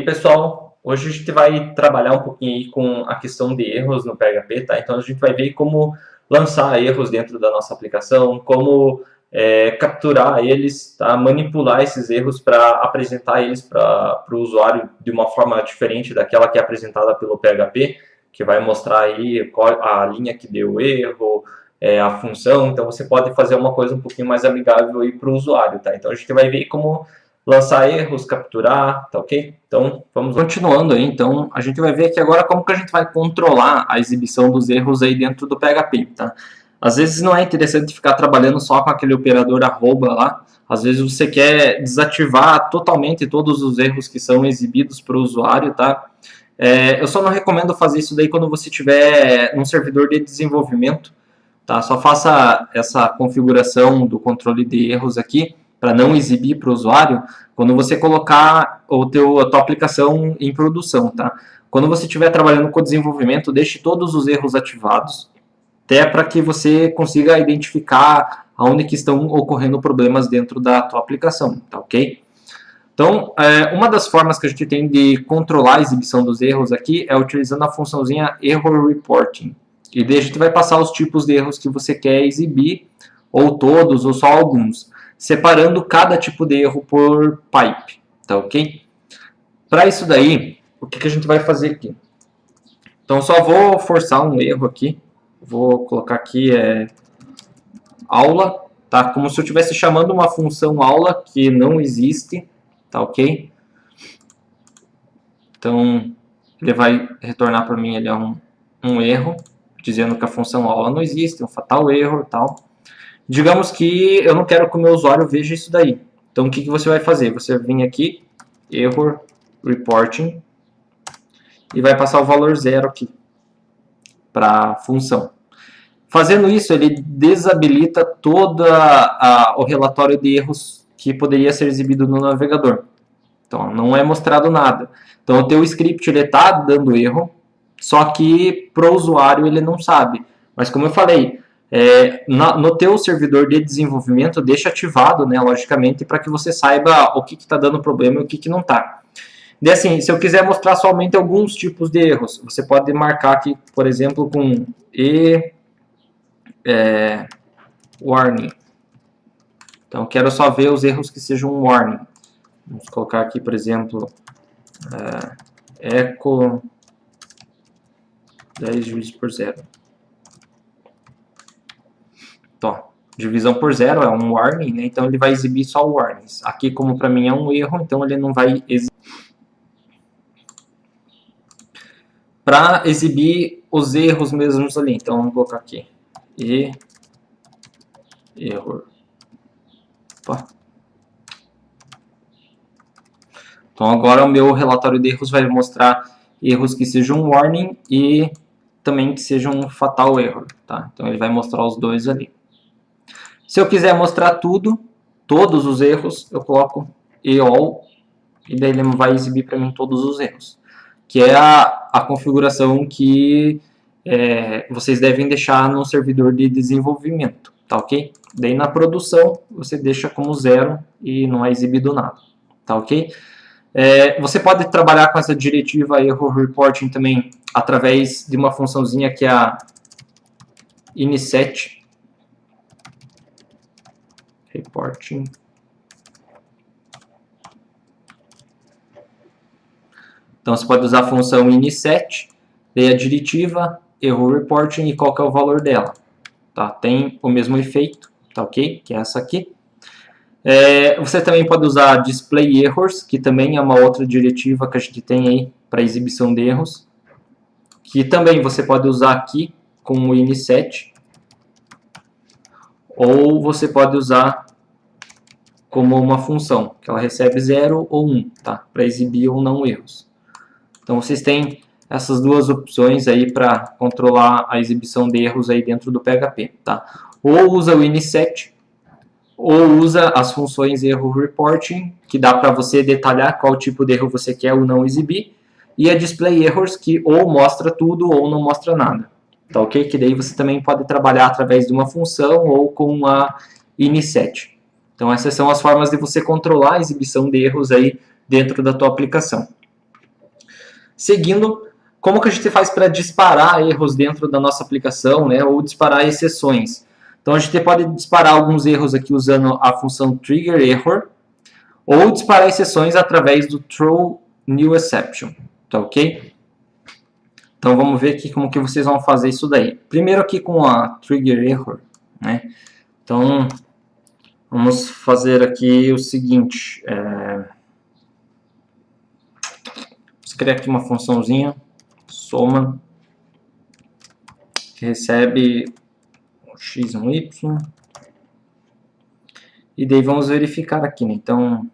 E pessoal, hoje a gente vai trabalhar um pouquinho aí com a questão de erros no PHP, tá? Então a gente vai ver como lançar erros dentro da nossa aplicação, como capturar eles, tá? Manipular esses erros para apresentar eles para o usuário de uma forma diferente daquela que é apresentada pelo PHP, que vai mostrar aí qual a linha que deu o erro, a função. Então você pode fazer uma coisa um pouquinho mais amigável aí para o usuário, tá? Então a gente vai ver como lançar erros, capturar, tá ok? Então, vamos lá. Continuando aí, então, a gente vai ver aqui agora como que a gente vai controlar a exibição dos erros aí dentro do PHP, tá? Às vezes não é interessante ficar trabalhando só com aquele operador arroba lá, às vezes você quer desativar totalmente todos os erros que são exibidos para o usuário, tá? Eu só não recomendo fazer isso daí quando você tiver num servidor de desenvolvimento, tá? Só faça essa configuração do controle de erros aqui, para não exibir para o usuário, quando você colocar a tua aplicação em produção, tá? Quando você estiver trabalhando com desenvolvimento, deixe todos os erros ativados, até para que você consiga identificar onde que estão ocorrendo problemas dentro da tua aplicação, tá ok? Então, uma das formas que a gente tem de controlar a exibição dos erros aqui é utilizando a funçãozinha Error Reporting. E daí a gente vai passar os tipos de erros que você quer exibir, ou todos, ou só alguns, separando cada tipo de erro por pipe, tá ok? Para isso daí, o que a gente vai fazer aqui? Então, só vou forçar um erro aqui, vou colocar aqui aula, tá? Como se eu estivesse chamando uma função aula que não existe, tá ok? Então, ele vai retornar para mim um erro, dizendo que a função aula não existe, um fatal erro e tal. Digamos que eu não quero que o meu usuário veja isso daí. Então, o que você vai fazer? Você vem aqui, Error Reporting, e vai passar o valor 0 aqui para a função. Fazendo isso, ele desabilita todo o relatório de erros que poderia ser exibido no navegador. Então, não é mostrado nada. Então, o teu script está dando erro, só que para o usuário ele não sabe. Mas como eu falei, no teu servidor de desenvolvimento, deixa ativado, né, logicamente, para que você saiba o que está dando problema e o que não está. E assim, se eu quiser mostrar somente alguns tipos de erros, você pode marcar aqui, por exemplo, com warning. Então, quero só ver os erros que sejam warning. Vamos colocar aqui, por exemplo, echo 10 dividido por 0. Então, divisão por 0 é um warning, né? Então ele vai exibir só warnings. Aqui, como para mim é um erro, então ele não vai exibir. Para exibir os erros mesmos ali, então vamos colocar aqui error. Opa. Então agora o meu relatório de erros vai mostrar erros que sejam warning e também que sejam fatal error, tá? Então ele vai mostrar os dois ali. Se eu quiser mostrar todos os erros, eu coloco all e daí ele vai exibir para mim todos os erros, que é a configuração que vocês devem deixar no servidor de desenvolvimento, tá ok? Daí na produção você deixa como 0 e não é exibido nada, tá ok? Você pode trabalhar com essa diretiva Error Reporting também através de uma funçãozinha que é a inset reporting. Então você pode usar a função inset, daí a diretiva, error reporting e qual que é o valor dela. Tá? Tem o mesmo efeito, tá ok? Que é essa aqui. Você também pode usar display errors, que também é uma outra diretiva que a gente tem aí para exibição de erros, que também você pode usar aqui com o inset, ou você pode usar como uma função, que ela recebe 0 ou 1, tá? Para exibir ou não erros. Então vocês têm essas duas opções aí para controlar a exibição de erros aí dentro do PHP, tá? Ou usa o inset, ou usa as funções Error Reporting, que dá para você detalhar qual tipo de erro você quer ou não exibir, e a Display Errors, que ou mostra tudo ou não mostra nada, tá ok? Que daí você também pode trabalhar através de uma função ou com a inset. Então essas são as formas de você controlar a exibição de erros aí dentro da tua aplicação. Seguindo, como que a gente faz para disparar erros dentro da nossa aplicação, né, ou disparar exceções? Então a gente pode disparar alguns erros aqui usando a função trigger error, ou disparar exceções através do throw new exception, tá ok? Então vamos ver aqui como que vocês vão fazer isso daí. Primeiro aqui com a trigger error, né? Então vamos fazer aqui o seguinte, vamos criar aqui uma funçãozinha, soma, que recebe um x e um y, e daí vamos verificar aqui, né? Então,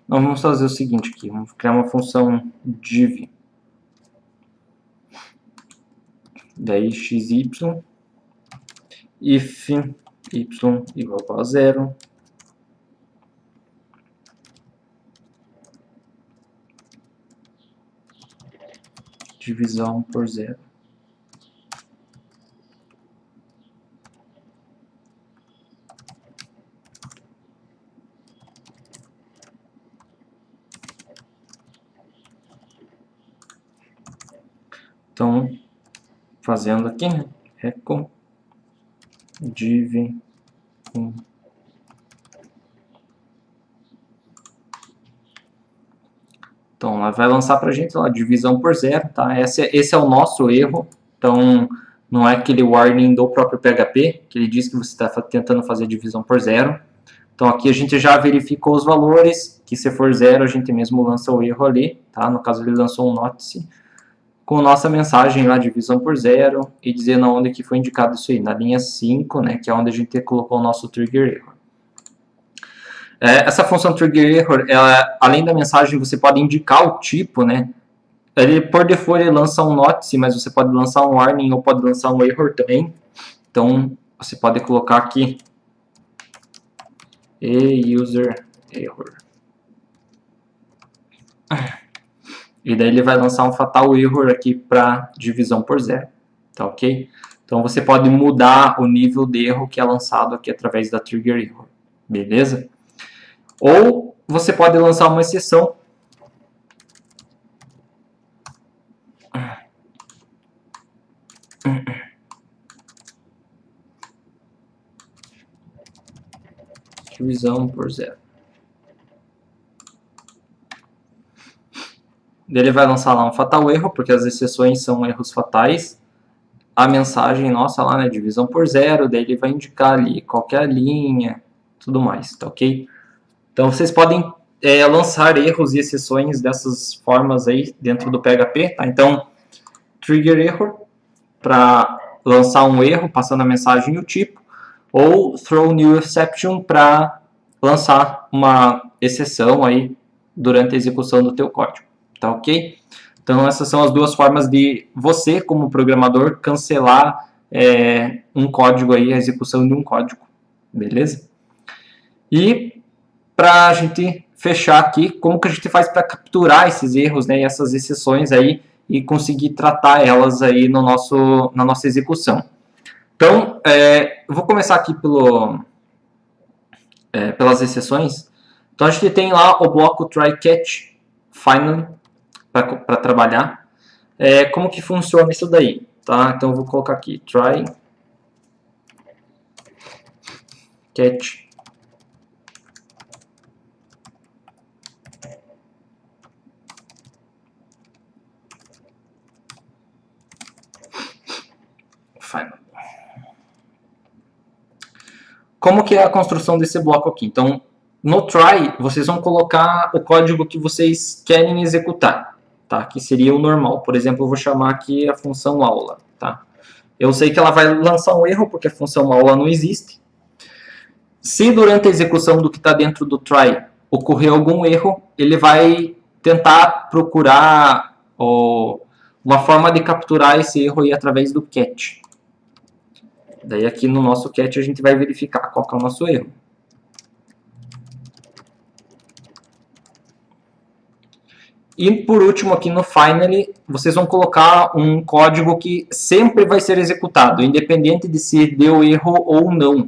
nós vamos fazer o seguinte aqui, vamos criar uma função div, daí xy, if y igual a 0, divisão por 0. Então, fazendo aqui, né? Echo div 1. Então, ela vai lançar para a gente a divisão por 0, tá? Esse é o nosso erro. Então, não é aquele warning do próprio PHP, que ele diz que você está tentando fazer a divisão por 0. Então, aqui a gente já verificou os valores, que se for 0, a gente mesmo lança o erro ali, tá? No caso, ele lançou um notice com nossa mensagem lá, divisão por 0, e dizendo onde que foi indicado isso aí, na linha 5, né, que é onde a gente colocou o nosso trigger error. Essa função trigger error, ela, além da mensagem, você pode indicar o tipo, né? Ele, por default, ele lança um notice, mas você pode lançar um warning ou pode lançar um error também. Então, você pode colocar aqui user error. E daí ele vai lançar um fatal error aqui para divisão por 0, tá ok? Então você pode mudar o nível de erro que é lançado aqui através da trigger error, beleza? Ou você pode lançar uma exceção. Divisão por 0. Ele vai lançar lá um fatal erro, porque as exceções são erros fatais. A mensagem nossa lá, né, divisão por 0, daí ele vai indicar ali qualquer linha, tudo mais, tá ok? Então vocês podem lançar erros e exceções dessas formas aí dentro do PHP, tá? Então, trigger error para lançar um erro passando a mensagem e o tipo, ou throw new exception para lançar uma exceção aí durante a execução do teu código. Tá ok? Então essas são as duas formas de você, como programador, cancelar um código aí, a execução de um código. Beleza? E para a gente fechar aqui, como que a gente faz para capturar esses erros, né, e essas exceções aí e conseguir tratar elas aí no na nossa execução. Então, eu vou começar aqui pelas exceções. Então a gente tem lá o bloco try catch finally para trabalhar. Como que funciona isso daí? Tá? Então eu vou colocar aqui try catch finally. Como que é a construção desse bloco aqui? Então, no try, vocês vão colocar o código que vocês querem executar, tá? Que seria o normal. Por exemplo, eu vou chamar aqui a função aula, tá? Eu sei que ela vai lançar um erro, porque a função aula não existe. Se durante a execução do que está dentro do try ocorrer algum erro, ele vai tentar procurar uma forma de capturar esse erro aí através do catch. Daí aqui no nosso catch a gente vai verificar qual que é o nosso erro. E por último aqui no finally, vocês vão colocar um código que sempre vai ser executado, independente de se deu erro ou não.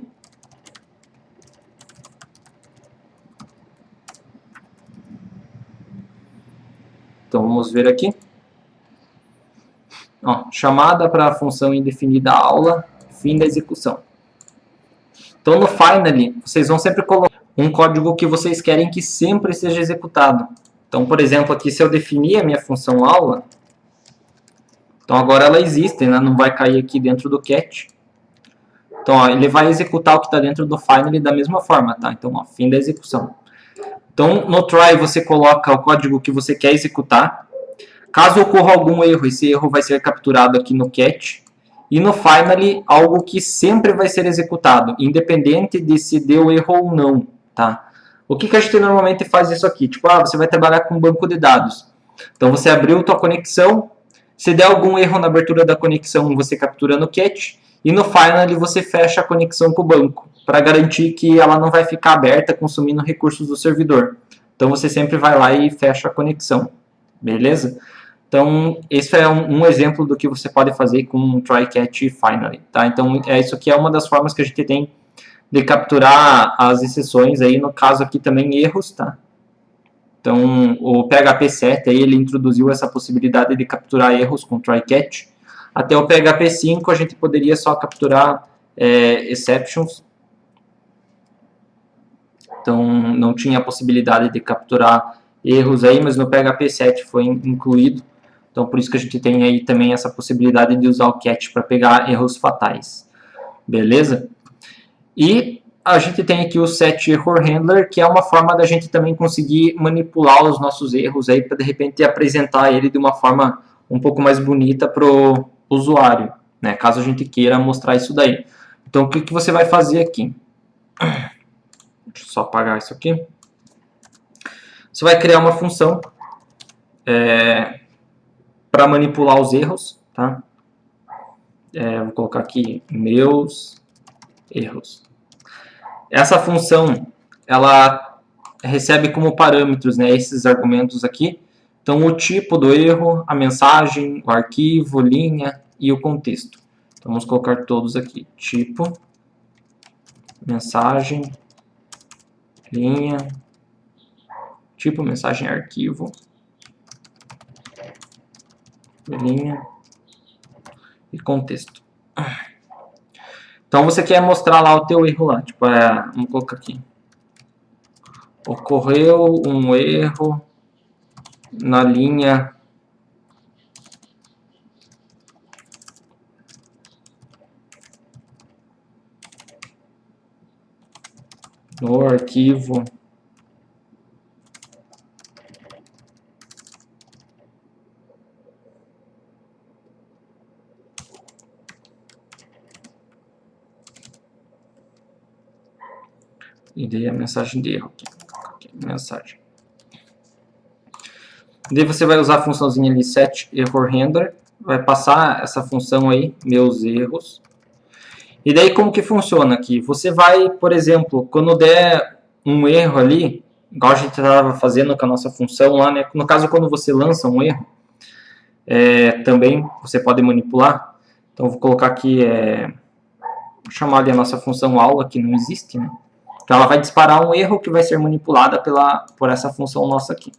Então vamos ver aqui. Ó, chamada para a função indefinida aula, fim da execução. Então no finally, vocês vão sempre colocar um código que vocês querem que sempre seja executado. Então, por exemplo, aqui se eu definir a minha função aula, então agora ela existe, né? Não vai cair aqui dentro do cat. Então, ó, ele vai executar o que está dentro do finally da mesma forma, tá? Então, ó, fim da execução. Então, no try você coloca o código que você quer executar. Caso ocorra algum erro, esse erro vai ser capturado aqui no cat. E no finally, algo que sempre vai ser executado, independente de se deu erro ou não, tá? O que a gente normalmente faz isso aqui? Tipo, você vai trabalhar com um banco de dados. Então, você abriu tua conexão. Se der algum erro na abertura da conexão, você captura no cat. E no finally, você fecha a conexão com o banco, para garantir que ela não vai ficar aberta consumindo recursos do servidor. Então, você sempre vai lá e fecha a conexão. Beleza? Então, esse é um exemplo do que você pode fazer com try, catch e finally. Tá? Então, isso aqui é uma das formas que a gente tem de capturar as exceções, aí, no caso aqui também erros, tá? Então, o PHP 7 aí, ele introduziu essa possibilidade de capturar erros com try, catch. Até o PHP 5 a gente poderia só capturar exceptions. Então, não tinha a possibilidade de capturar erros aí, mas no PHP 7 foi incluído. Então, por isso que a gente tem aí também essa possibilidade de usar o catch para pegar erros fatais. Beleza? E a gente tem aqui o set error handler, que é uma forma da gente também conseguir manipular os nossos erros aí para de repente apresentar ele de uma forma um pouco mais bonita para o usuário, né? Caso a gente queira mostrar isso daí. Então, o que você vai fazer aqui? Deixa eu só apagar isso aqui. Você vai criar uma função para manipular os erros, tá? Vou colocar aqui meus erros. Essa função, ela recebe como parâmetros, né, esses argumentos aqui. Então, o tipo do erro, a mensagem, o arquivo, linha e o contexto. Então, vamos colocar todos aqui. Tipo, mensagem, linha, tipo, mensagem, arquivo, linha e contexto. Então, você quer mostrar lá o teu erro lá. Tipo, vamos colocar aqui. Ocorreu um erro na linha no arquivo e dei a mensagem de erro aqui. Mensagem. Daí você vai usar a funçãozinha ali set error handler, vai passar essa função aí, meus erros. E daí como que funciona aqui? Você vai, por exemplo, quando der um erro ali, igual a gente estava fazendo com a nossa função lá, né? No caso, quando você lança um erro, também você pode manipular. Então, vou colocar aqui, vou chamar ali a nossa função aula, que não existe, né? Então, ela vai disparar um erro que vai ser manipulada por essa função nossa aqui.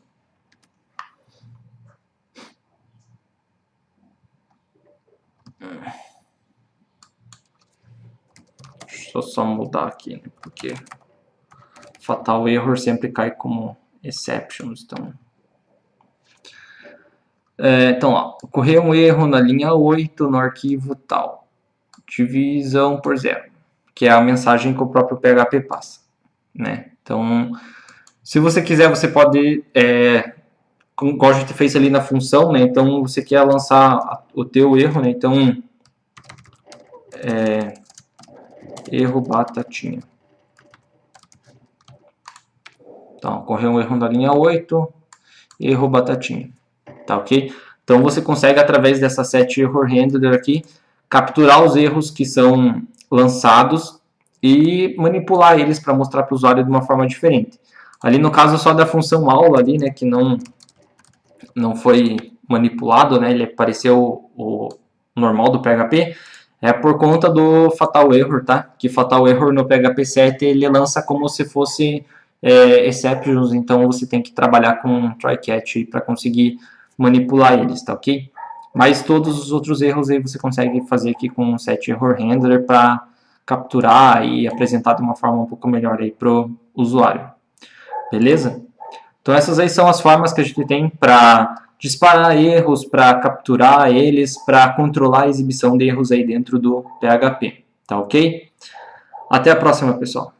Deixa eu só mudar aqui, né? Porque fatal error sempre cai como exceptions. Então, ó, ocorreu um erro na linha 8 no arquivo tal. Divisão por zero, que é a mensagem que o próprio PHP passa, né? Então, se você quiser, você pode, como a gente fez ali na função, né? Então, você quer lançar o teu erro, né? Então, erro batatinha. Então, ocorreu um erro na linha 8, erro batatinha. Tá ok? Então, você consegue, através dessa set error handler aqui, capturar os erros que são lançados e manipular eles para mostrar para o usuário de uma forma diferente. Ali no caso só da função aula ali, né, que não foi manipulado, né, ele apareceu o normal do PHP, por conta do fatal error, tá? Que fatal error no PHP 7 ele lança como se fosse exceptions, então você tem que trabalhar com try catch para conseguir manipular eles, tá ok? Mas todos os outros erros aí você consegue fazer aqui com o Set Error Handler para capturar e apresentar de uma forma um pouco melhor aí para o usuário. Beleza? Então essas aí são as formas que a gente tem para disparar erros, para capturar eles, para controlar a exibição de erros aí dentro do PHP. Tá ok? Até a próxima, pessoal.